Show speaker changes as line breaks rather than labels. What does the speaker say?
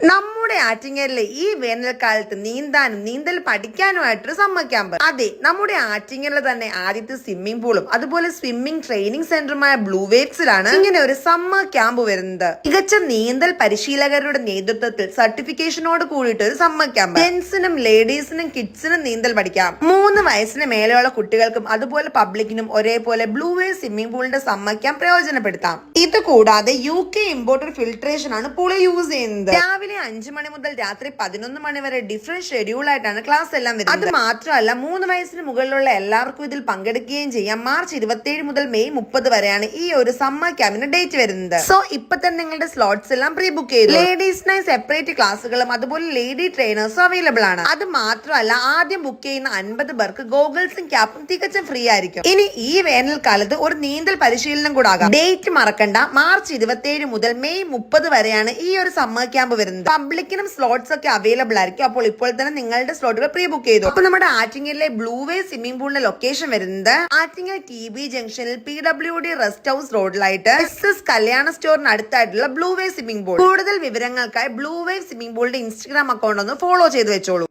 നമ്മുടെ ആറ്റിങ്ങലിലെ ഈ വേനൽക്കാലത്ത് നീന്താനും നീന്തൽ പഠിക്കാനുമായിട്ടൊരു സമ്മർ ക്യാമ്പ്. അതെ, നമ്മുടെ ആറ്റിങ്ങലിലെ തന്നെ ആദ്യത്തെ സ്വിമ്മിംഗ് പൂളും അതുപോലെ സ്വിമ്മിംഗ് ട്രെയിനിങ് സെന്ററുമായ ബ്ലൂ വേവ്സിലാണ് ഇങ്ങനെ ഒരു സമ്മർ ക്യാമ്പ് വരുന്നത്. മികച്ച നീന്തൽ പരിശീലകരുടെ നേതൃത്വത്തിൽ സർട്ടിഫിക്കേഷനോട് കൂടിയിട്ട് ഒരു സമ്മർ ക്യാമ്പ്. ജെന്റ്സിനും ലേഡീസിനും കിഡ്സിനും നീന്തൽ പഠിക്കാം. 3 വയസ്സിന് മേലെയുള്ള കുട്ടികൾക്കും അതുപോലെ പബ്ലിക്കിനും ഒരേപോലെ ബ്ലൂ വേവ് സ്വിമ്മിംഗ് പൂളിന്റെ സമ്മർ ക്യാമ്പ് പ്രയോജനപ്പെടുത്താം. ഇത് കൂടാതെ UK ഇമ്പോർട്ടഡ് ഫിൽട്രേഷൻ ആണ് പൂളിൽ യൂസ് ചെയ്യുന്നത്. രാവിലെ 5 മണി മുതൽ രാത്രി 11 മണി വരെ ഡിഫറെന്റ് ഷെഡ്യൂൾ ആയിട്ടാണ് ക്ലാസ് എല്ലാം വരുന്നത്. അത് മാത്രമല്ല 3 വയസ്സിന് മുകളിലുള്ള എല്ലാവർക്കും ഇതിൽ പങ്കെടുക്കുകയും ചെയ്യാം. മാർച്ച് 27 മുതൽ മെയ് 30 വരെയാണ് ഈ ഒരു സമ്മർ ക്യാമ്പിന് ഡേറ്റ് വരുന്നത്. സോ ഇപ്പൊ തന്നെ നിങ്ങളുടെ സ്ലോട്ട്സ് എല്ലാം പ്രീ ബുക്ക് ചെയ്തു. ലേഡീസിനായി സെപ്പറേറ്റ് ക്ലാസ്സുകളും അതുപോലെ ലേഡി ട്രെയിനേഴ്സും അവൈലബിൾ ആണ്. അത് മാത്രമല്ല ആദ്യം ബുക്ക് ചെയ്യുന്ന 50 പേർക്ക് ഗോഗിൾസും ക്യാപ്പും തികച്ചും ഫ്രീ ആയിരിക്കും. ഇനി ഈ വേനൽക്കാലത്ത് ഒരു നീന്തൽ പരിശീലനം കൂടാകാം. ഡേറ്റ് മറക്കണ്ട, മാർച്ച് 27 മുതൽ മെയ് 30 വരെയാണ് ഈ ഒരു സമ്മർ ക്യാമ്പ് വരുന്നത്. പബ്ലിക്കിനും സ്ലോട്ട്സ് ഒക്കെ അവൈലബിൾ ആയിരിക്കും. അപ്പോൾ ഇപ്പോൾ തന്നെ നിങ്ങളുടെ സ്ലോട്ടുകൾ പ്രീ ബുക്ക് ചെയ്തു. അപ്പൊ നമ്മുടെ ആറ്റിങ്ങലിലെ ബ്ലൂ വേ സ്വിമ്മിംഗ് പൂളിന്റെ ലൊക്കേഷൻ വരുന്നത് ആറ്റിങ്ങൽ TB ജംഗ്ഷനിൽ PWD റെസ്റ്റ് ഹൗസ് റോഡിലായിട്ട് SS കല്യാണ സ്റ്റോറിന് അടുത്തായിട്ടുള്ള ബ്ലൂ വേ സ്വിമ്മിംഗ് പൂൾ. കൂടുതൽ വിവരങ്ങൾക്കായി ബ്ലൂ വേ സ്വിമ്മിംഗ് പൂളിന്റെ ഇൻസ്റ്റാഗ്രാം അക്കൗണ്ട് ഒന്ന് ഫോളോ ചെയ്ത് വെച്ചോളൂ.